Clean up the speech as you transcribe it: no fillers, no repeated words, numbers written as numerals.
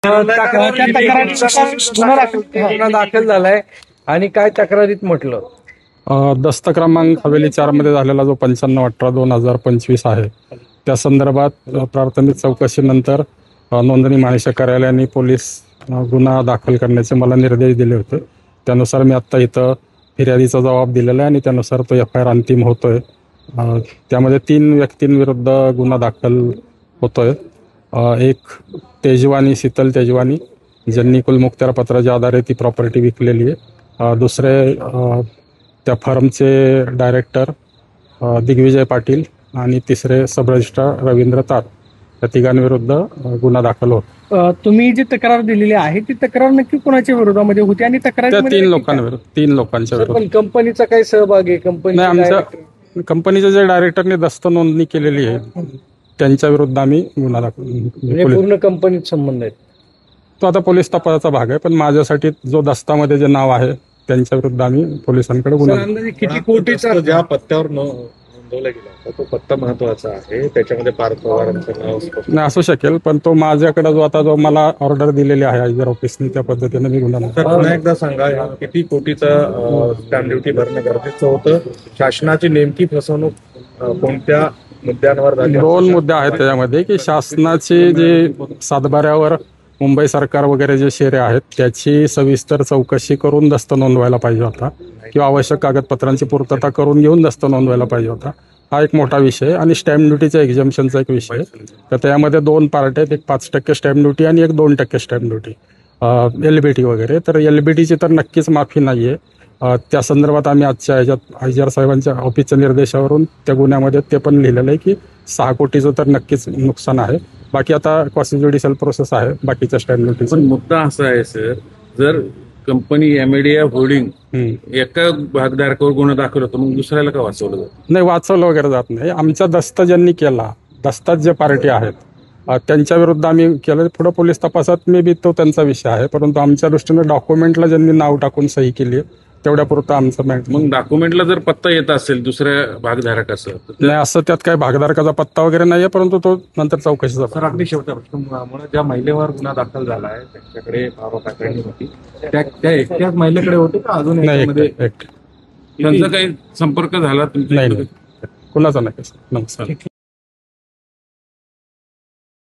गुन्हा दाखल झालाय आणि काय तक्रारीत म्हटलं? दस्त क्रमांक हवेली 4 मध्ये झालेला जो 95/18/2025 आहे त्या संदर्भात प्राथमिक चौकशीनंतर नोंदणी महानिरीक्षक कार्यालयाने पोलीस गुन्हा दाखल करण्याचे मला निर्देश दिले होते. त्यानुसार मी आत्ता इथं फिर्यादीचा जबाब दिलेला आहे आणि त्यानुसार तो FIR अंतिम होतोय. त्यामध्ये 3 व्यक्तींविरुद्ध गुन्हा दाखल होतोय. एक तेजवानी, शीतल तेजवानी, ज्यांनी कुलमुखत्यार पत्राच्या आधारे ती प्रॉपर्टी विकलेली आहे. दुसरे त्या फर्मचे डायरेक्टर दिग्विजय पाटील आणि तिसरे सब रजिस्ट्रार रवींद्र तार, या तिघांविरुद्ध गुन्हा दाखल होतो. तुम्ही जी तक्रार दिलेली आहे ती तक्रार नक्की कोणाच्या विरोधामध्ये होती आणि तक्रार त्या 3 लोकांच्या विरुद्ध. पण कंपनीचा काही सहभाग आहे? कंपनी आमच्या कंपनीच्या जे डायरेक्टरने दस्त नोंदणी केलेली आहे त्यांच्या विरुद्ध आम्ही गुन्हा दाखल. पूर्ण कंपनीत संबंध आहेत तो आता पोलीस तपासाचा भाग आहे, पण माझ्यासाठी जो दस्तामध्ये जे नाव आहे त्यांच्या विरुद्ध आम्ही पोलिसांकडे गुन्हा. किती कोटीचा ज्या पत्त्यावर नोंदवला गेला होता तो पत्ता महत्वाचा आहे, त्याच्यामध्ये पार्थ पवारांचं नाव नाही असू शकेल, पण तो माझ्याकडे जो मला ऑर्डर दिलेली आहे आयजर ऑफिसने त्या पद्धतीने मी गुन्हा. पुन्हा एकदा सांगा, किती कोटीचा स्टॅम्प ड्युटी भरणं गरजेचं होतं? शासनाची नेमकी फसवणूक कोणत्या मुद्द्यांवर झाली? 2 मुद्दे आहेत त्याच्यामध्ये, की शासनाचे जे सातबाऱ्यावर मुंबई सरकार वगैरे जे शेरे आहेत त्याची सविस्तर चौकशी करून दस्त नोंदवायला पाहिजे होता, किंवा आवश्यक कागदपत्रांची पूर्तता करून घेऊन दस्त नोंदवायला पाहिजे होता. हा एक मोठा विषय. आणि स्टॅम्प ड्युटीच्या एक्झम्पशनचा एक विषय. तर त्यामध्ये 2 पार्ट आहेत, एक 5% स्टॅम्प ड्युटी आणि एक 2% स्टॅम्प ड्युटी, LBT वगैरे. तर LBTची तर नक्कीच माफी नाही आहे. त्या संदर्भात आम्ही आजच्या ह्याच्यात आयजीआर साहेबांच्या ऑफिसच्या निर्देशावरून त्या गुन्ह्यामध्ये ते पण लिहिलेलं आहे की 6 कोटीचं तर नक्कीच नुकसान आहे. बाकी आता क्वासी ज्युडिशियल प्रोसेस आहे बाकीच्या स्टॅम्प ड्युटीचा. पण मुद्दा असा आहे सर, जर कंपनी MIDF होल्डिंग एका भागधारकावर गुन्हा दाखल होतो, मग दुसऱ्याला का वाचवलं जात नाही? वाचवलं वगैरे जात नाही. आमचा दस्त ज्यांनी केला, दस्तात जे पार्टी आहेत त्यांच्या विरुद्ध आम्ही केलं. पुढे पोलीस तपासात मे बी तो त्यांचा विषय आहे, परंतु आमच्या दृष्टीने डॉक्युमेंटला ज्यांनी नाव टाकून सही केली तेवढ्या पुरतं आमचं मग डॉक्युमेंटला जर पत्ता येत असेल दुसऱ्या भागधारकाचं, नाही असं त्यात काही भागधारकाचा पत्ता वगैरे नाहीये, परंतु तो नंतर चौकशीचा. सर, अगदी शेवटचा प्रश्न, ज्या महिलेवर गुन्हा दाखल झाला आहे त्यांच्याकडे तक्रारी होती, त्या एकट्याच महिलेकडे होते का अजून? नाही, त्यांचा काही संपर्क झाला तुमच्या? नाही, कुणाचा नाही. नमस्कार.